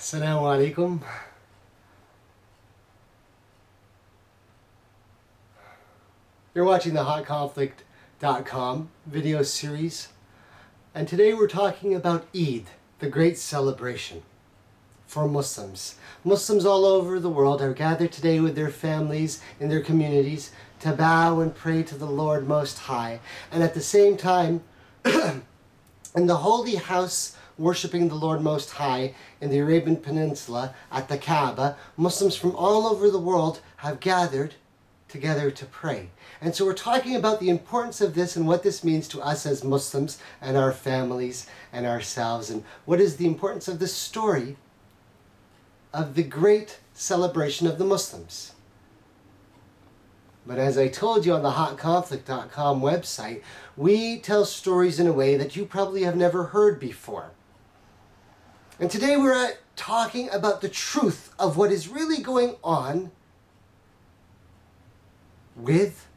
Assalamu alaikum. You're watching the hotconflict.com video series, and today we're talking about Eid, the great celebration for Muslims. Muslims all over the world are gathered today with their families in their communities to bow and pray to the Lord Most High, and at the same time in the holy house worshipping the Lord Most High in the Arabian Peninsula at the Kaaba, Muslims from all over the world have gathered together to pray. And so we're talking about the importance of this and what this means to us as Muslims and our families and ourselves, and what is the importance of this story of the great celebration of the Muslims. But as I told you on the hotconflict.com website, we tell stories in a way that you probably have never heard before. And today we're talking about the truth of what is really going on with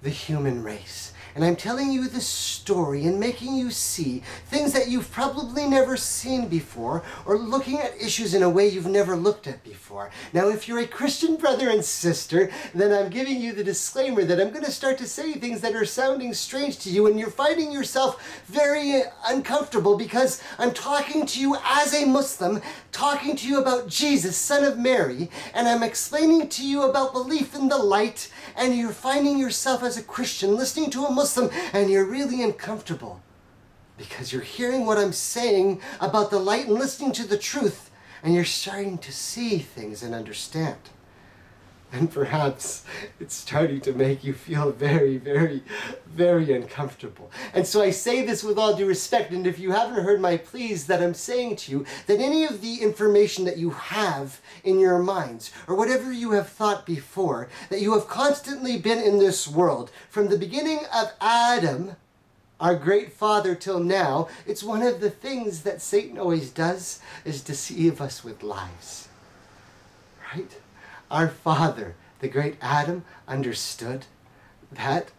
the human race. And I'm telling you this story and making you see things that you've probably never seen before, or looking at issues in a way you've never looked at before. Now, if you're a Christian brother and sister, then I'm giving you the disclaimer that I'm going to start to say things that are sounding strange to you, and you're finding yourself very uncomfortable because I'm talking to you as a Muslim, talking to you about Jesus, son of Mary, and I'm explaining to you about belief in the light, and you're finding yourself as a Christian listening to a Muslim, and you're really uncomfortable because you're hearing what I'm saying about the light and listening to the truth, and you're starting to see things and understand. And perhaps it's starting to make you feel very, very, very uncomfortable. And so I say this with all due respect, and if you haven't heard my pleas that I'm saying to you, that any of the information that you have in your minds, or whatever you have thought before, that you have constantly been in this world, from the beginning of Adam, our great father, till now, it's one of the things that Satan always does, is deceive us with lies. Right? Our father, the great Adam, understood that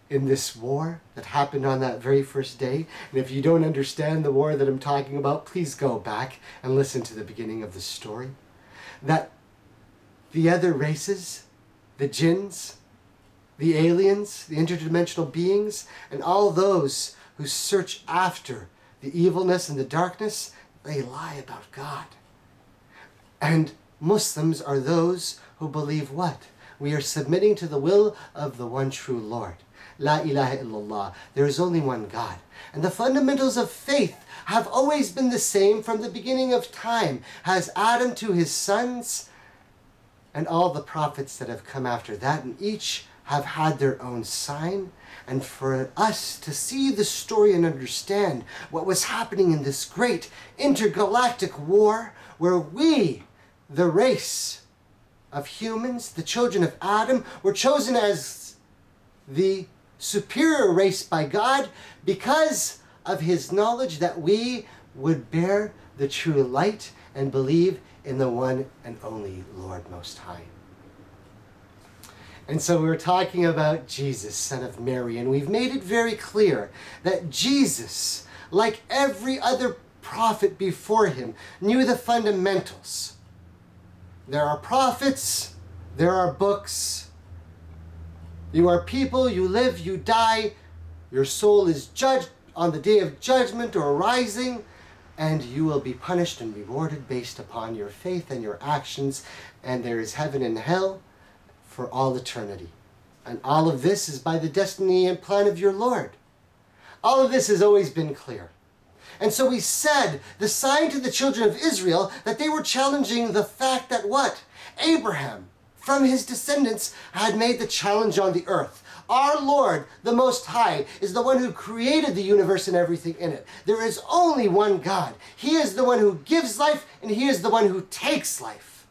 in this war that happened on that very first day, and if you don't understand the war that I'm talking about, please go back and listen to the beginning of the story, that the other races, the jinns, the aliens, the interdimensional beings, and all those who search after the evilness and the darkness, they lie about God. And Muslims are those who believe what? We are submitting to the will of the one true Lord. La ilaha illallah. There is only one God. And the fundamentals of faith have always been the same from the beginning of time, as Adam to his sons and all the prophets that have come after that, and each have had their own sign. And for us to see the story and understand what was happening in this great intergalactic war, where we, the race of humans, the children of Adam, were chosen as the superior race by God because of his knowledge that we would bear the true light and believe in the one and only Lord Most High. And so we're talking about Jesus, son of Mary, and we've made it very clear that Jesus, like every other prophet before him, knew the fundamentals. There are prophets, there are books. You are people, you live, you die. Your soul is judged on the day of judgment or rising, and you will be punished and rewarded based upon your faith and your actions, and there is heaven and hell for all eternity. And all of this is by the destiny and plan of your Lord. All of this has always been clear. And so we said the sign to the children of Israel that they were challenging the fact that what? Abraham, from his descendants, had made the challenge on the earth. Our Lord, the Most High, is the one who created the universe and everything in it. There is only one God. He is the one who gives life, and he is the one who takes life.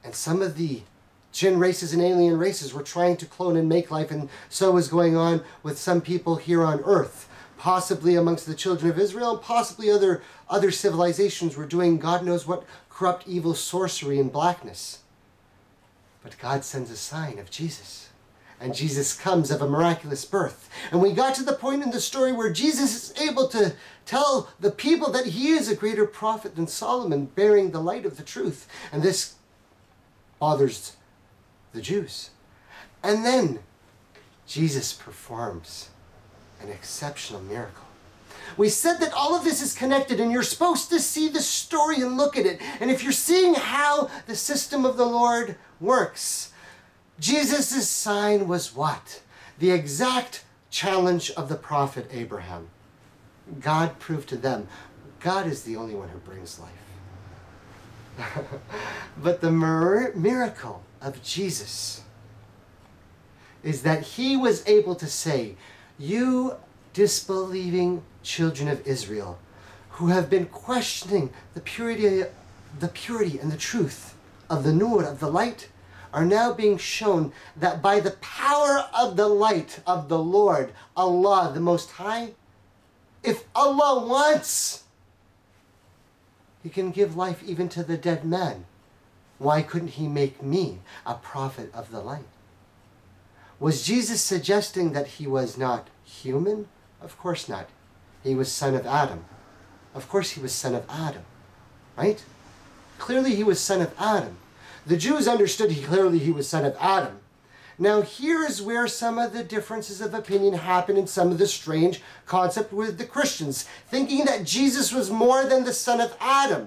And some of the jinn races and alien races were trying to clone and make life, and so was going on with some people here on earth. Possibly amongst the children of Israel, and possibly other civilizations were doing God knows what corrupt, evil, sorcery, and blackness. But God sends a sign of Jesus. And Jesus comes of a miraculous birth. And we got to the point in the story where Jesus is able to tell the people that he is a greater prophet than Solomon, bearing the light of the truth. And this bothers the Jews. And then Jesus performs an exceptional miracle. We said that all of this is connected, and you're supposed to see the story and look at it. And if you're seeing how the system of the Lord works, Jesus' sign was what? The exact challenge of the prophet Abraham. God proved to them, God is the only one who brings life. But the miracle of Jesus is that he was able to say, you disbelieving children of Israel who have been questioning the purity and the truth of the nur, of the light, are now being shown that by the power of the light of the Lord, Allah, the Most High, if Allah wants, he can give life even to the dead man. Why couldn't he make me a prophet of the light? Was Jesus suggesting that he was not human? Of course not. He was son of Adam. Of course he was son of Adam, right? Clearly he was son of Adam. The Jews understood clearly he was son of Adam. Now here is where some of the differences of opinion happen in some of the strange concept with the Christians, thinking that Jesus was more than the son of Adam.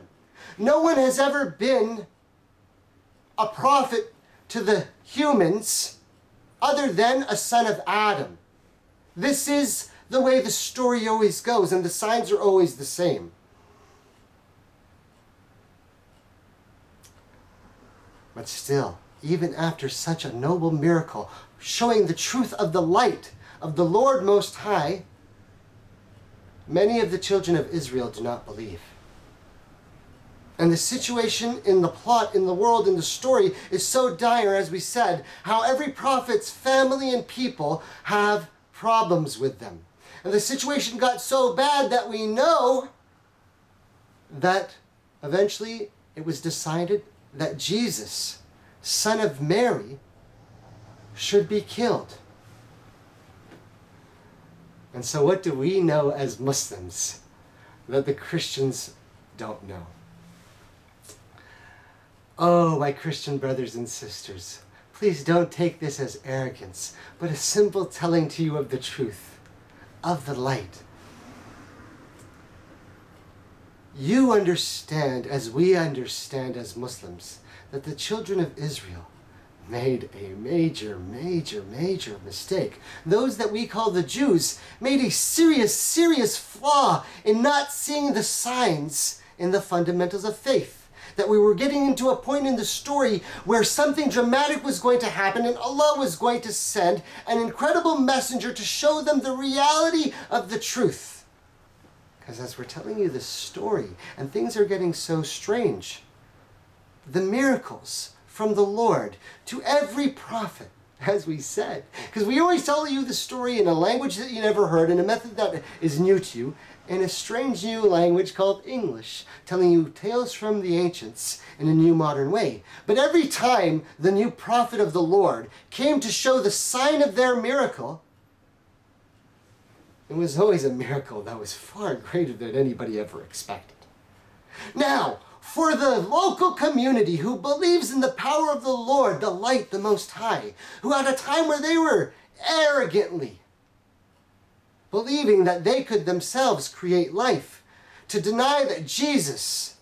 No one has ever been a prophet to the humans other than a son of Adam. This is the way the story always goes, and the signs are always the same. But still, even after such a noble miracle, showing the truth of the light of the Lord Most High, many of the children of Israel do not believe. And the situation in the plot, in the world, in the story is so dire, as we said, how every prophet's family and people have problems with them. And the situation got so bad that we know that eventually it was decided that Jesus, son of Mary, should be killed. And so what do we know as Muslims that the Christians don't know? Oh, my Christian brothers and sisters, please don't take this as arrogance, but a simple telling to you of the truth, of the light. You understand, as we understand as Muslims, that the children of Israel made a major mistake. Those that we call the Jews made a serious flaw in not seeing the signs in the fundamentals of faith. That we were getting into a point in the story where something dramatic was going to happen and Allah was going to send an incredible messenger to show them the reality of the truth. Because as we're telling you this story and things are getting so strange, the miracles from the Lord to every prophet, as we said, because we always tell you the story in a language that you never heard, in a method that is new to you, in a strange new language called English, telling you tales from the ancients in a new modern way. But every time the new prophet of the Lord came to show the sign of their miracle, it was always a miracle that was far greater than anybody ever expected. Now, for the local community who believes in the power of the Lord, the light, the Most High, who at a time where they were arrogantly believing that they could themselves create life, to deny that Jesus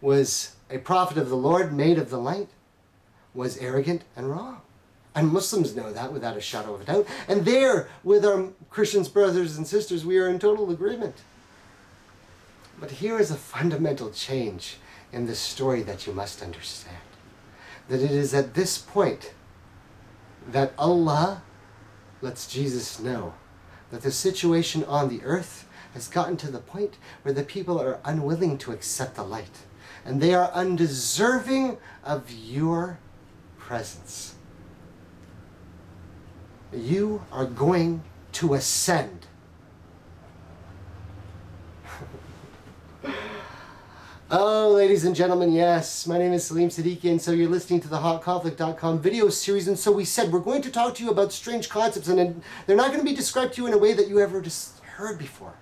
was a prophet of the Lord made of the light, was arrogant and wrong. And Muslims know that without a shadow of a doubt. And there, with our Christian brothers and sisters, we are in total agreement. But here is a fundamental change in this story that you must understand. That it is at this point that Allah lets Jesus know that the situation on the earth has gotten to the point where the people are unwilling to accept the light. And they are undeserving of your presence. You are going to ascend. Oh, ladies and gentlemen, yes, my name is Salim Siddiqui, and so you're listening to the HotConflict.com video series, and so we said we're going to talk to you about strange concepts, and they're not going to be described to you in a way that you ever just heard before.